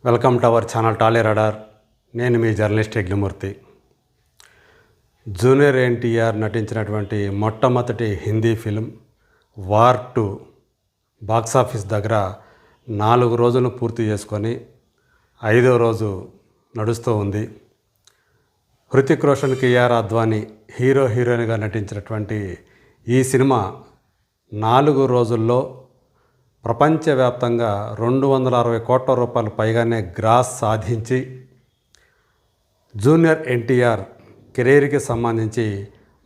Welcome to our channel Tally radar. నేను మీ journalist Yagnamurthy. Junior NTR నటించినటువంటి మొట్టమొదటి హిందీ ఫిల్మ్ వార్ 2 బాక్సాఫీస్ దగ్గర 4 రోజులు పూర్తి చేసుకొని 5వ రోజు నడుస్తూ ఉంది. హృతిక్ రోషన్, కియారా అద్వానీ హీరోయిన్గా నటించినటువంటి ఈ సినిమా 4 రోజుల్లో ప్రపంచవ్యాప్తంగా 260 కోట్ల రూపాయలు పైగానే గ్రాస్ సాధించి జూనియర్ ఎన్టీఆర్ కెరీర్కి సంబంధించి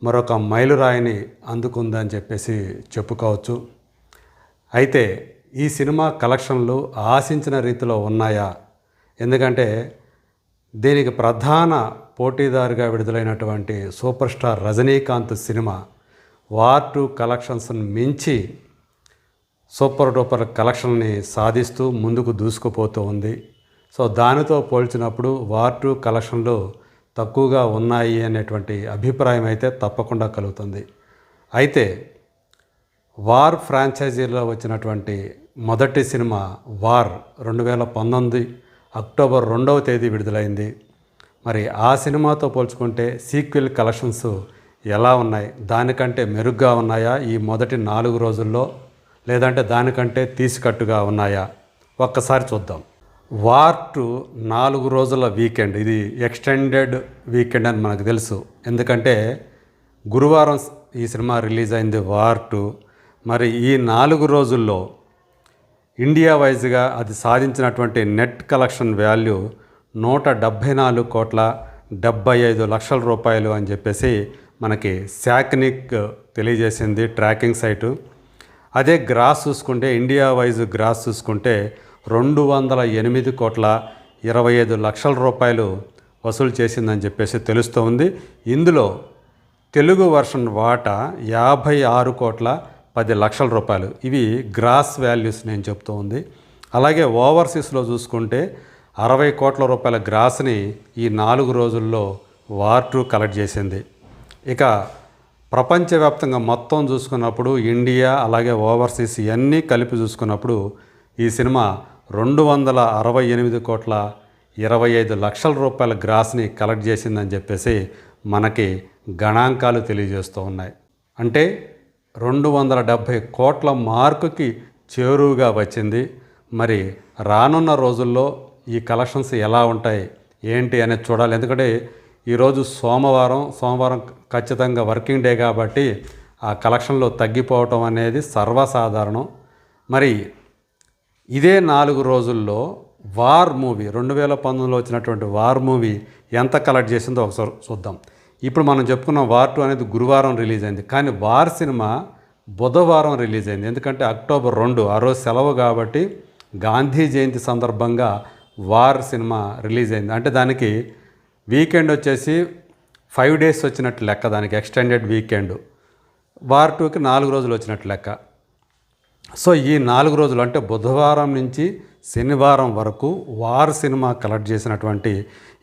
మరొక మైలురాయిని అందుకుందని చెప్పేసి చెప్పుకోవచ్చు. అయితే ఈ సినిమా కలెక్షన్లు ఆశించిన రీతిలో ఉన్నాయా? ఎందుకంటే దీనికి ప్రధాన పోటీదారుగా విడుదలైనటువంటి సూపర్ స్టార్ రజనీకాంత్ సినిమా వార్ 2 కలెక్షన్స్ని మించి సూపర్ డూపర్ కలెక్షన్ని సాధిస్తూ ముందుకు దూసుకుపోతూ ఉంది. సో దానితో పోల్చినప్పుడు వార్ 2 కలెక్షన్లు తక్కువగా ఉన్నాయి అనేటువంటి అభిప్రాయం అయితే తప్పకుండా కలుగుతుంది. అయితే వార్ ఫ్రాంచైజీలో వచ్చినటువంటి మొదటి సినిమా వార్ 2019 అక్టోబర్ 2వ తేదీ విడుదలైంది. మరి ఆ సినిమాతో పోల్చుకుంటే సీక్వెల్ కలెక్షన్స్ ఎలా ఉన్నాయి? దానికంటే మెరుగ్గా ఉన్నాయా ఈ మొదటి 4 రోజుల్లో, లేదంటే దానికంటే తీసికట్టుగా ఉన్నాయా? ఒక్కసారి చూద్దాం. వార్ 2 4 రోజుల వీకెండ్, ఇది ఎక్స్టెండెడ్ వీకెండ్ అని మనకు తెలుసు. ఎందుకంటే గురువారం ఈ సినిమా రిలీజ్ అయింది వార్ 2. మరి ఈ 4 రోజుల్లో ఇండియా వైజ్గా అది సాధించినటువంటి నెట్ కలెక్షన్ వాల్యూ 174 కోట్ల 75 లక్షల రూపాయలు అని చెప్పేసి మనకి శాక్నిక్ తెలియజేసింది, ట్రాకింగ్ సైటు. అదే గ్రాస్ చూసుకుంటే, ఇండియా వైజ్ గ్రాస్ చూసుకుంటే 208 కోట్ల 25 లక్షల రూపాయలు వసూలు చేసిందని చెప్పేసి తెలుస్తూ ఉంది. ఇందులో తెలుగు వర్షన్ వాటా 56 కోట్ల 10 లక్షల రూపాయలు. ఇవి గ్రాస్ వాల్యూస్ నేను చెప్తూ ఉంది. అలాగే ఓవర్సీస్లో చూసుకుంటే 60 కోట్ల రూపాయల గ్రాస్ని ఈ 4 రోజుల్లో వార్ 2 కలెక్ట్ చేసింది. ఇక ప్రపంచవ్యాప్తంగా మొత్తం చూసుకున్నప్పుడు ఇండియా అలాగే ఓవర్సీస్ ఇవన్నీ కలిపి చూసుకున్నప్పుడు ఈ సినిమా 268 కోట్ల 25 లక్షల రూపాయల గ్రాస్ని కలెక్ట్ చేసిందని చెప్పేసి మనకి గణాంకాలు తెలియజేస్తూ ఉన్నాయి. అంటే 270 కోట్ల మార్కుకి చేరువుగా వచ్చింది. మరి రానున్న రోజుల్లో ఈ కలెక్షన్స్ ఎలా ఉంటాయి ఏంటి అనేది చూడాలి. ఎందుకంటే ఈరోజు సోమవారం ఖచ్చితంగా వర్కింగ్ డే కాబట్టి ఆ కలెక్షన్లో తగ్గిపోవటం అనేది సర్వసాధారణం. మరి ఇదే 4 రోజుల్లో వార్ మూవీ 2019లో వచ్చినటువంటి వార్ మూవీ ఎంత కలెక్ట్ చేసిందో ఒకసారి చూద్దాం. ఇప్పుడు మనం చెప్పుకున్న వార్ 2 అనేది గురువారం రిలీజ్ అయింది, కానీ వార్ సినిమా బుధవారం రిలీజ్ అయింది. ఎందుకంటే అక్టోబర్ 2 ఆ రోజు సెలవు కాబట్టి గాంధీ జయంతి సందర్భంగా వార్ సినిమా రిలీజ్ అయింది. అంటే దానికి వీకెండ్ వచ్చేసి 5 డేస్ వచ్చినట్టు లెక్క, దానికి ఎక్స్టెండెడ్ వీకెండ్. వార్ 2కి 4 రోజులు వచ్చినట్టు లెక్క. సో ఈ 4 రోజులు అంటే బుధవారం నుంచి శనివారం వరకు వార్ సినిమా కలెక్ట్ చేసినటువంటి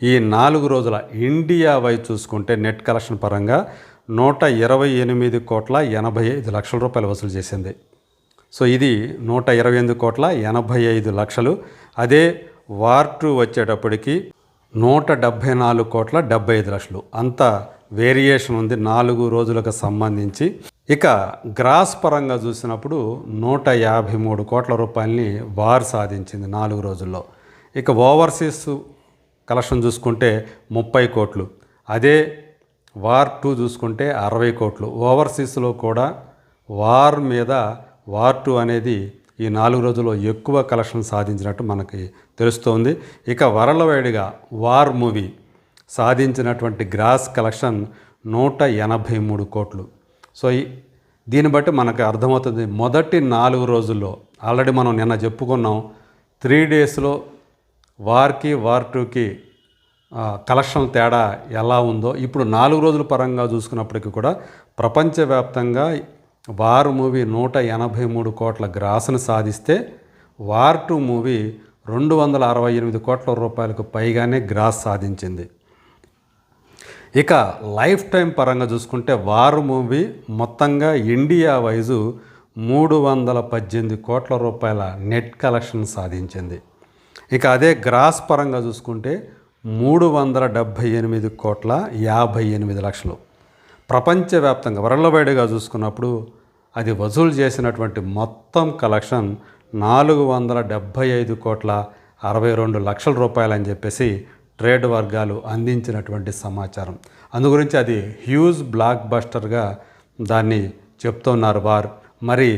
ఈ 4 రోజుల ఇండియా వైజ్ చూసుకుంటే నెట్ కలెక్షన్ పరంగా 128 కోట్ల 85 లక్షల రూపాయలు వసూలు చేసింది. సో ఇది 128 కోట్ల 85 లక్షలు. అదే వార్ 2 వచ్చేటప్పటికి 174 కోట్ల 75 లక్షలు. అంత వేరియేషన్ ఉంది 4 రోజులకు సంబంధించి. ఇక గ్రాస్ పరంగా చూసినప్పుడు 153 కోట్ల రూపాయలని వార్ సాధించింది 4 రోజుల్లో. ఇక ఓవర్సీస్ కలెక్షన్ చూసుకుంటే 30 కోట్లు. అదే వార్ 2 చూసుకుంటే 60 కోట్లు. ఓవర్సీస్లో కూడా వార్ మీద వార్ 2 అనేది ఈ 4 రోజుల్లో ఎక్కువ కలెక్షన్ సాధించినట్టు మనకి తెలుస్తోంది. ఇక వరల్డ్వైడ్గా వార్ మూవీ సాధించినటువంటి గ్రాస్ కలెక్షన్ 183 కోట్లు. సో దీన్ని బట్టి మనకు అర్థమవుతుంది మొదటి 4 రోజుల్లో ఆల్రెడీ మనం నిన్న చెప్పుకున్నాం 3 డేస్లో వార్కి వార్ 2కి కలెక్షన్ తేడా ఎలా ఉందో. ఇప్పుడు 4 రోజుల పరంగా చూసుకున్నప్పటికీ కూడా ప్రపంచవ్యాప్తంగా వార్ మూవీ 183 కోట్ల గ్రాస్ను సాధిస్తే వార్ 2 మూవీ 268 కోట్ల రూపాయలకు పైగానే గ్రాస్ సాధించింది. ఇక లైఫ్ టైం పరంగా చూసుకుంటే వార్ మూవీ మొత్తంగా ఇండియా వైజు 318 కోట్ల రూపాయల నెట్ కలెక్షన్ సాధించింది. ఇక అదే గ్రాస్ పరంగా చూసుకుంటే 378,58,00,000 ప్రపంచవ్యాప్తంగా వరల్డ్వైడ్గా చూసుకున్నప్పుడు అది వసూలు చేసినటువంటి మొత్తం కలెక్షన్ 475,62,00,000 రూపాయలని చెప్పేసి ట్రేడ్ వర్గాలు అందించినటువంటి సమాచారం. అందుగురించి అది హ్యూజ్ బ్లాక్ బస్టర్గా దాన్ని చెప్తున్నారు వారు. మరి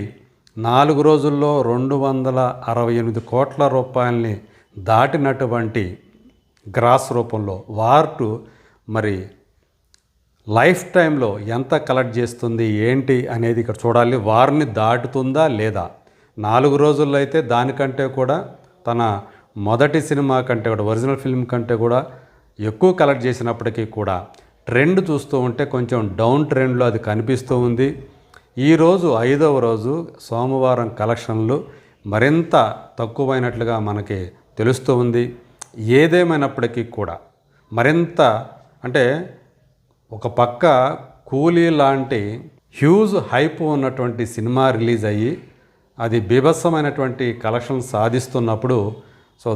4 రోజుల్లో 268 కోట్ల రూపాయలని దాటినటువంటి గ్రాస్ రూపంలో వార్టు మరి లైఫ్ టైంలో ఎంత కలెక్ట్ చేస్తుంది ఏంటి అనేది ఇక్కడ చూడాలి. వారిని దాటుతుందా లేదా. 4 రోజుల్లో అయితే దానికంటే కూడా తన మొదటి సినిమా కంటే కూడా ఒరిజినల్ ఫిల్మ్ కంటే కూడా ఎక్కువ కలెక్ట్ చేసినప్పటికీ కూడా ట్రెండ్ చూస్తూ ఉంటే కొంచెం డౌన్ ట్రెండ్లో అది కనిపిస్తూ ఉంది. ఈరోజు 5వ రోజు సోమవారం కలెక్షన్లు మరింత తక్కువైనట్లుగా మనకి తెలుస్తూ ఉంది. ఏదేమైనప్పటికీ కూడా మరింత అంటే ఒక పక్క కూలీ లాంటి హ్యూజ్ హైప్ ఉన్నటువంటి సినిమా రిలీజ్ అయ్యి అది బీభత్సమైనటువంటి కలెక్షన్ సాధిస్తున్నప్పుడు సో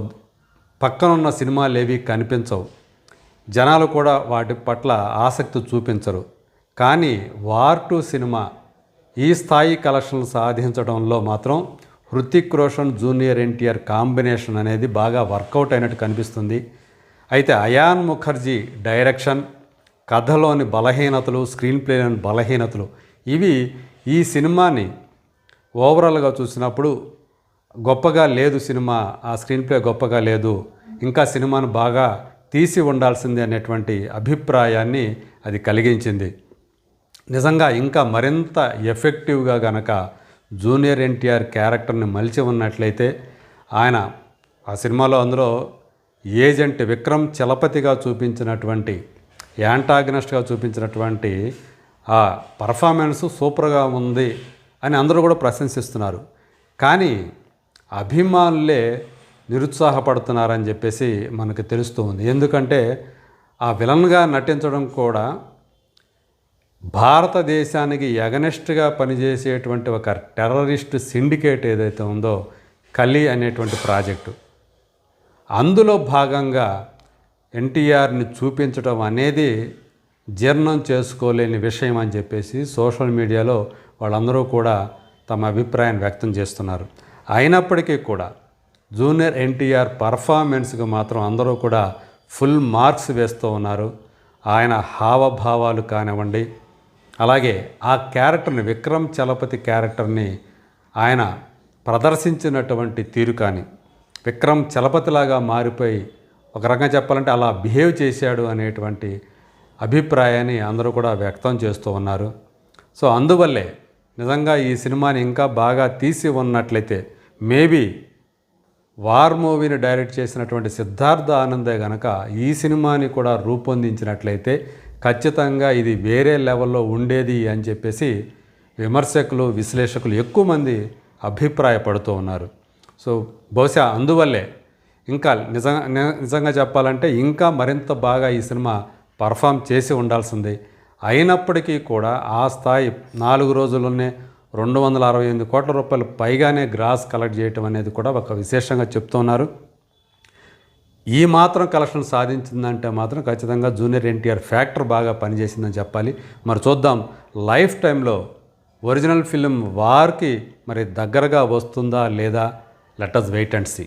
పక్కనున్న సినిమాలు ఏవి కనిపించవు, జనాలు కూడా వాటి పట్ల ఆసక్తి చూపించరు. కానీ వార్ 2 సినిమా ఈ స్థాయి కలెక్షన్లు సాధించడంలో మాత్రం హృతిక్ రోషన్ జూనియర్ ఎన్టీఆర్ కాంబినేషన్ అనేది బాగా వర్కౌట్ అయినట్టు కనిపిస్తుంది. అయితే అయాన్ ముఖర్జీ డైరెక్షన్, కథలోని బలహీనతలు, స్క్రీన్ ప్లేలోని బలహీనతలు ఇవి ఈ సినిమాని ఓవరాల్గా చూసినప్పుడు గొప్పగా లేదు సినిమా, ఆ స్క్రీన్ ప్లే గొప్పగా లేదు, ఇంకా సినిమాను బాగా తీసి ఉండాల్సిందే అనేటువంటి అభిప్రాయాన్ని అది కలిగించింది. నిజంగా ఇంకా మరింత ఎఫెక్టివ్గా గనక జూనియర్ ఎన్టీఆర్ క్యారెక్టర్ని మలిచి ఉన్నట్లయితే ఆయన ఆ సినిమాలో అందులో ఏజెంట్ విక్రమ్ చలపతిగా చూపించినటువంటి యాంటాగనిస్ట్గా చూపించినటువంటి ఆ పర్ఫార్మెన్స్ సూపర్గా ఉంది అని అందరూ కూడా ప్రశంసిస్తున్నారు. కానీ అభిమానులే నిరుత్సాహపడుతున్నారని చెప్పేసి మనకు తెలుస్తూ ఉంది. ఎందుకంటే ఆ విలన్గా నటించడం కూడా భారతదేశానికి ఎగనెస్ట్గా పనిచేసేటువంటి ఒక టెర్రరిస్ట్ సిండికేట్ ఏదైతే ఉందో కలి అనేటువంటి ప్రాజెక్టు, అందులో భాగంగా ఎన్టీఆర్ని చూపించడం అనేది జీర్ణం చేసుకోలేని విషయం అని చెప్పేసి సోషల్ మీడియాలో వాళ్ళందరూ కూడా తమ అభిప్రాయాన్ని వ్యక్తం చేస్తున్నారు. అయినప్పటికీ కూడా జూనియర్ ఎన్టీఆర్ పర్ఫార్మెన్స్కి మాత్రం అందరూ కూడా ఫుల్ మార్క్స్ వేస్తూ ఉన్నారు. ఆయన హావభావాలు కానివ్వండి, అలాగే ఆ క్యారెక్టర్ని విక్రమ్ చలపతి క్యారెక్టర్ని ఆయన ప్రదర్శించినటువంటి తీరు కానీ, విక్రమ్ చలపతిలాగా మారిపోయి ఒక రకంగా చెప్పాలంటే అలా బిహేవ్ చేశాడు అనేటువంటి అభిప్రాయాన్ని అందరూ కూడా వ్యక్తం చేస్తూ ఉన్నారు. సో అందువల్లే నిజంగా ఈ సినిమాని ఇంకా బాగా తీసి ఉన్నట్లయితే మేబీ వార్ మూవీని డైరెక్ట్ చేసినటువంటి సిద్ధార్థ ఆనందే గనక ఈ సినిమాని కూడా రూపొందించినట్లయితే ఖచ్చితంగా ఇది వేరే లెవెల్లో ఉండేది అని చెప్పేసి విమర్శకులు, విశ్లేషకులు ఎక్కువ మంది అభిప్రాయపడుతూ ఉన్నారు. సో బహుశా అందువల్లే ఇంకా నిజంగా చెప్పాలంటే ఇంకా మరింత బాగా ఈ సినిమా పర్ఫామ్ చేసి ఉండాల్సింది. అయినప్పటికీ కూడా ఆ స్థాయి 4 రోజుల్లోనే 268 కోట్ల రూపాయలు పైగానే గ్రాస్ కలెక్ట్ చేయటం అనేది కూడా ఒక విశేషంగా చెప్తున్నారు. ఈ మాత్రం కలెక్షన్ సాధించిందంటే మాత్రం ఖచ్చితంగా జూనియర్ ఎన్టీఆర్ ఫ్యాక్టర్ బాగా పనిచేసిందని చెప్పాలి. మరి చూద్దాం లైఫ్ టైంలో ఒరిజినల్ ఫిల్మ్ వార్కి మరి దగ్గరగా వస్తుందా లేదా. Let us wait and see.